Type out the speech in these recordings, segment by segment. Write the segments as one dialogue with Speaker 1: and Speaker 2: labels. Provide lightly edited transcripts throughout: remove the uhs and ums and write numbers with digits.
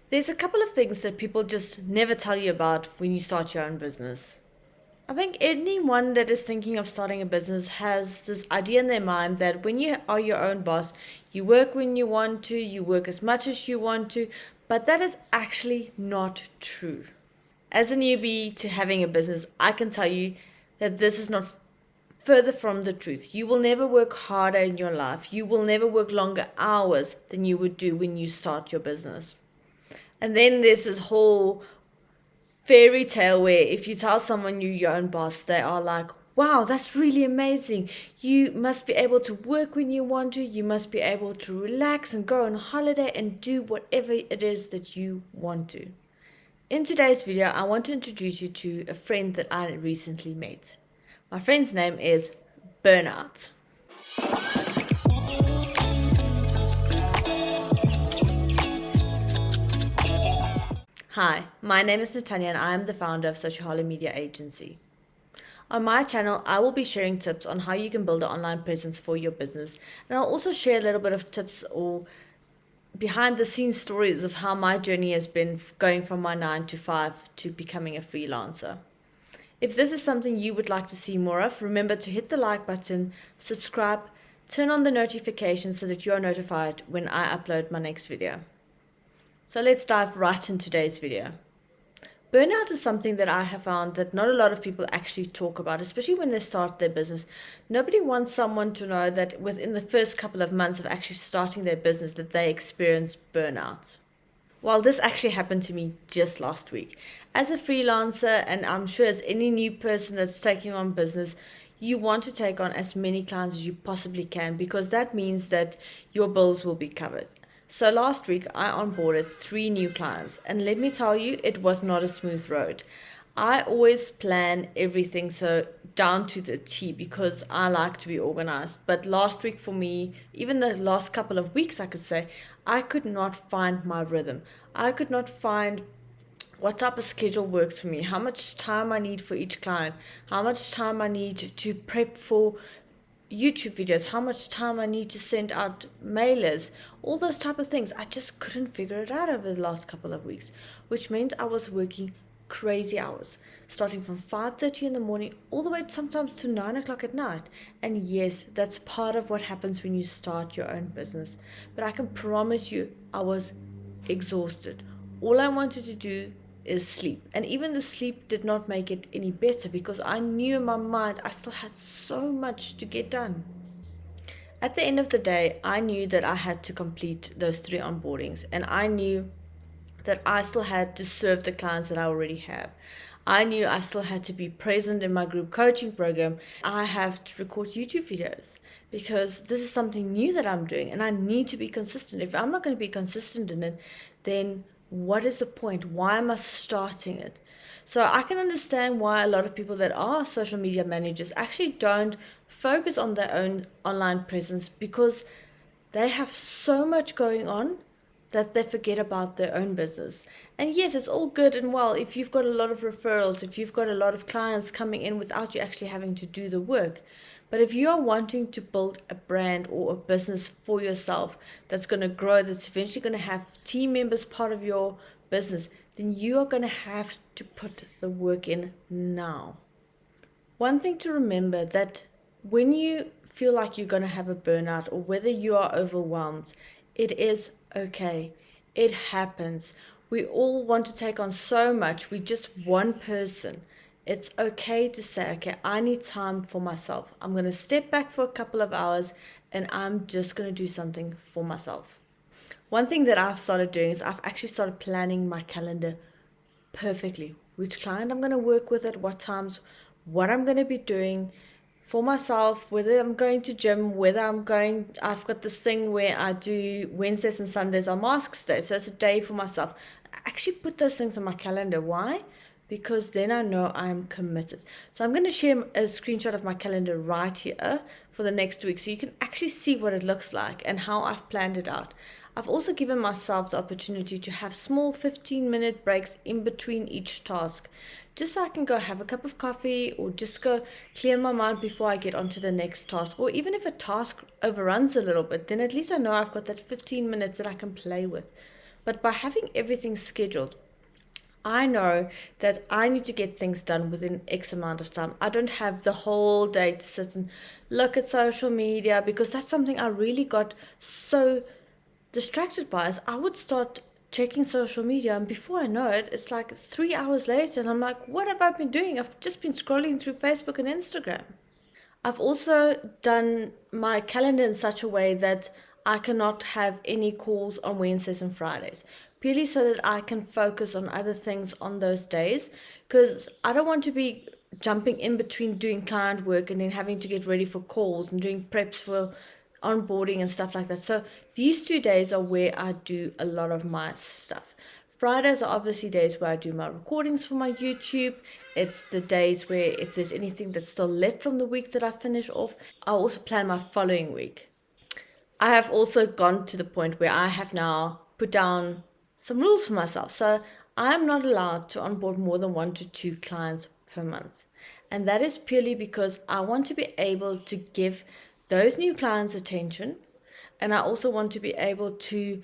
Speaker 1: There's a couple of things that people just never tell you about when you start your own business. I think anyone that is thinking of starting a business has this idea in their mind that when you are your own boss, you work when you want to, you work as much as you want to, but that is actually not true. As a newbie to having a business, I can tell you that this is not further from the truth. You will never work harder in your life. You will never work longer hours than you would do when you start your business. And then there's this whole fairy tale where if you tell someone you're your own boss, they are like, wow, that's really amazing. You must be able to work when you want to. You must be able to relax and go on holiday and do whatever it is that you want to. In today's video, I want to introduce you to a friend that I recently met. My friend's name is Burnout. Hi, my name is Natanya and I am the founder of Sociale Media Agency. On my channel, I will be sharing tips on how you can build an online presence for your business, and I'll also share a little bit of tips or behind the scenes stories of how my journey has been going from my 9 to 5 to becoming a freelancer. If this is something you would like to see more of, remember to hit the like button, subscribe, turn on the notifications so that you are notified when I upload my next video. So let's dive right into today's video. Burnout is something that I have found that not a lot of people actually talk about, especially when they start their business. Nobody wants someone to know that within the first couple of months of actually starting their business that they experience burnout. Well, this actually happened to me just last week. As a freelancer, and I'm sure as any new person that's taking on business, you want to take on as many clients as you possibly can because that means that your bills will be covered. So last week I onboarded 3 new clients, and let me tell you, it was not a smooth road. I always plan everything so down to the T because I like to be organized. But last week for me, even the last couple of weeks, I could say, I could not find my rhythm. I could not find what type of schedule works for me, how much time I need for each client, how much time I need to prep for YouTube videos, how much time I need to send out mailers, all those type of things. I just couldn't figure it out over the last couple of weeks, which meant I was working crazy hours, starting from 5:30 in the morning all the way sometimes to 9 o'clock at night. And yes, that's part of what happens when you start your own business. But I can promise you, I was exhausted. All I wanted to do is sleep. And even the sleep did not make it any better because I knew in my mind I still had so much to get done. At the end of the day, I knew that I had to complete those 3 onboardings, and I knew that I still had to serve the clients that I already have. I knew I still had to be present in my group coaching program. I have to record YouTube videos because this is something new that I'm doing and I need to be consistent. If I'm not going to be consistent in it, then what is the point? Why am I starting it? So I can understand why a lot of people that are social media managers actually don't focus on their own online presence because they have so much going on that they forget about their own business. And yes, it's all good and well if you've got a lot of referrals, if you've got a lot of clients coming in without you actually having to do the work. But if you are wanting to build a brand or a business for yourself that's going to grow, that's eventually going to have team members part of your business, then you are going to have to put the work in now. One thing to remember that when you feel like you're going to have a burnout or whether you are overwhelmed, it is okay. It happens. We all want to take on so much. We're just one person. It's okay to say, okay, I need time for myself. I'm going to step back for a couple of hours and I'm just going to do something for myself. One thing that I've started doing is I've actually started planning my calendar perfectly. Which client I'm going to work with at what times, what I'm going to be doing for myself, whether I'm going to gym, I've got this thing where I do Wednesdays and Sundays are masks day. So it's a day for myself. I actually put those things on my calendar. Why? Because then I know I'm committed. So I'm going to share a screenshot of my calendar right here for the next week so you can actually see what it looks like and how I've planned it out. I've also given myself the opportunity to have small 15-minute breaks in between each task, just so I can go have a cup of coffee or just go clear my mind before I get onto the next task. Or even if a task overruns a little bit, then at least I know I've got that 15 minutes that I can play with. But by having everything scheduled, I know that I need to get things done within X amount of time. I don't have the whole day to sit and look at social media, because that's something I really got so distracted by. Is I would start checking social media, and before I know it, it's like 3 hours later, and I'm like, what have I been doing? I've just been scrolling through Facebook and Instagram. I've also done my calendar in such a way that I cannot have any calls on Wednesdays and Fridays, purely so that I can focus on other things on those days, because I don't want to be jumping in between doing client work and then having to get ready for calls and doing preps for onboarding and stuff like that. So these 2 days are where I do a lot of my stuff. Fridays are obviously days where I do my recordings for my YouTube. It's the days where if there's anything that's still left from the week that I finish off, I also plan my following week. I have also gone to the point where I have now put down some rules for myself. So I am not allowed to onboard more than 1 to 2 clients per month. And that is purely because I want to be able to give those new clients attention. And I also want to be able to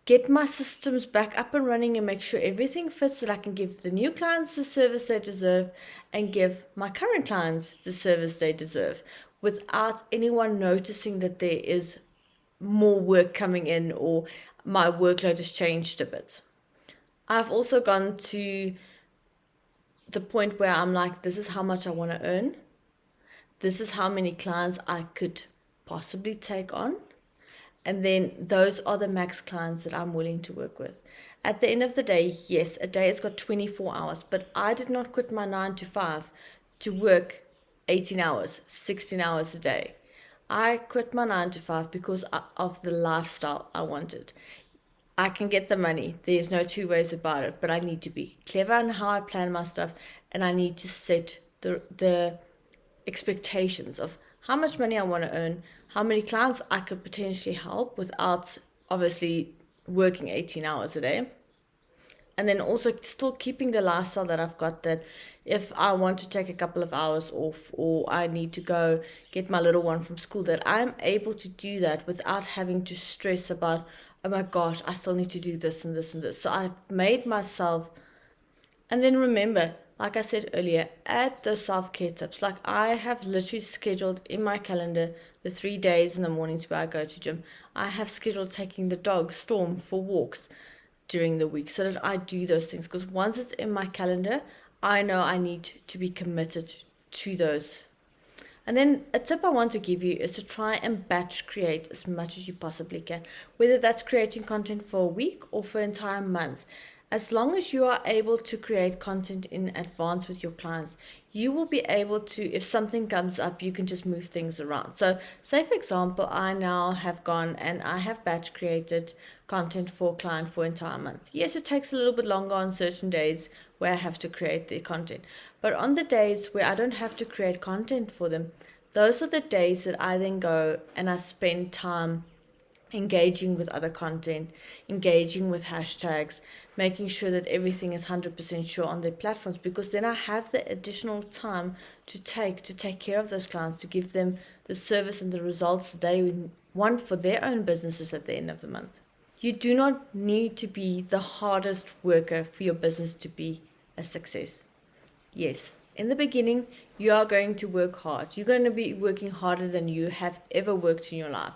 Speaker 1: get my systems back up and running and make sure everything fits, so that I can give the new clients the service they deserve and give my current clients the service they deserve without anyone noticing that there is more work coming in or my workload has changed a bit. I've also gone to the point where I'm like, this is how much I want to earn. This is how many clients I could possibly take on. And then those are the max clients that I'm willing to work with. At the end of the day, yes, a day has got 24 hours, but I did not quit my 9 to 5 to work 18 hours, 16 hours a day. I quit my 9 to 5 because of the lifestyle I wanted. I can get the money. There's no two ways about it, but I need to be clever in how I plan my stuff, and I need to set the expectations of how much money I want to earn, how many clients I could potentially help without obviously working 18 hours a day. And then also still keeping the lifestyle that I've got, that if I want to take a couple of hours off or I need to go get my little one from school, that I'm able to do that without having to stress about, oh my gosh, I still need to do this and this and this. So I've made myself. And then remember, like I said earlier, add the self-care tips. Like I have literally scheduled in my calendar the 3 days in the mornings where I go to gym. I have scheduled taking the dog Storm for walks during the week, so that I do those things, because once it's in my calendar, I know I need to be committed to those. And then a tip I want to give you is to try and batch create as much as you possibly can, whether that's creating content for a week or for an entire month. As long as you are able to create content in advance with your clients, you will be able to, if something comes up, you can just move things around. So say for example, I now have gone and I have batch created content for a client for an entire month. Yes, it takes a little bit longer on certain days where I have to create the content. But on the days where I don't have to create content for them, those are the days that I then go and I spend time engaging with other content, engaging with hashtags, making sure that everything is 100% sure on their platforms, because then I have the additional time to take care of those clients, to give them the service and the results they want for their own businesses at the end of the month. You do not need to be the hardest worker for your business to be a success. Yes, in the beginning, you are going to work hard. You're going to be working harder than you have ever worked in your life.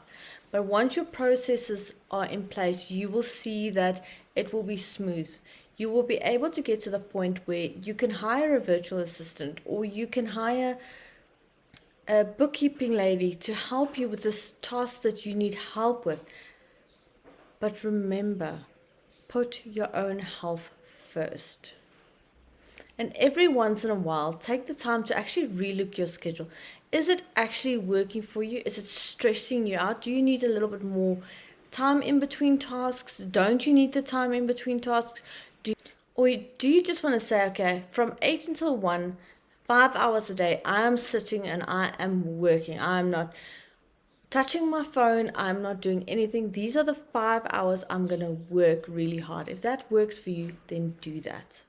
Speaker 1: But once your processes are in place, you will see that it will be smooth. You will be able to get to the point where you can hire a virtual assistant, or you can hire a bookkeeping lady to help you with this task that you need help with. But remember, put your own health first. And every once in a while, take the time to actually relook your schedule. Is it actually working for you? Is it stressing you out? Do you need a little bit more time in between tasks? Don't you need the time in between tasks? Or do you just want to say, okay, from 8 until 1, 5 hours a day, I am sitting and I am working. I am not touching my phone. I'm not doing anything. These are the 5 hours I'm going to work really hard. If that works for you, then do that.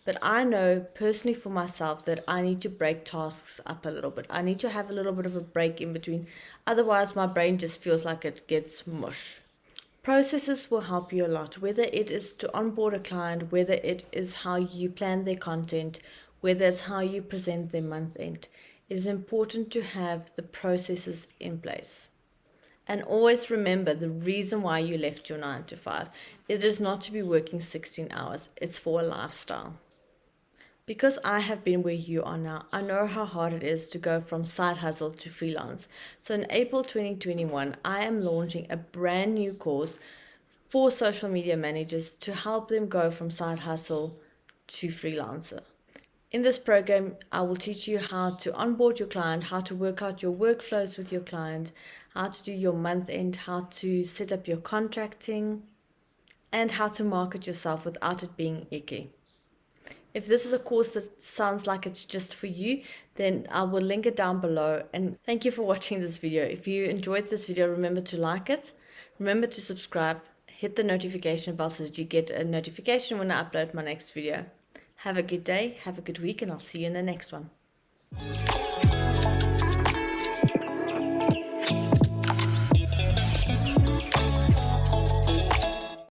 Speaker 1: But I know personally for myself that I need to break tasks up a little bit. I need to have a little bit of a break in between. Otherwise, my brain just feels like it gets mush. Processes will help you a lot, whether it is to onboard a client, whether it is how you plan their content, whether it's how you present their month end. It is important to have the processes in place. And always remember the reason why you left your 9 to 5. It is not to be working 16 hours, it's for a lifestyle. Because I have been where you are now, I know how hard it is to go from side hustle to freelance. So in April 2021, I am launching a brand new course for social media managers to help them go from side hustle to freelancer. In this program, I will teach you how to onboard your client, how to work out your workflows with your client, how to do your month end, how to set up your contracting, and how to market yourself without it being icky. If this is a course that sounds like it's just for you, then I will link it down below. And thank you for watching this video. If you enjoyed this video, remember to like it, remember to subscribe, hit the notification bell so that you get a notification when I upload my next video. Have a good day, have a good week, and I'll see you in the next one.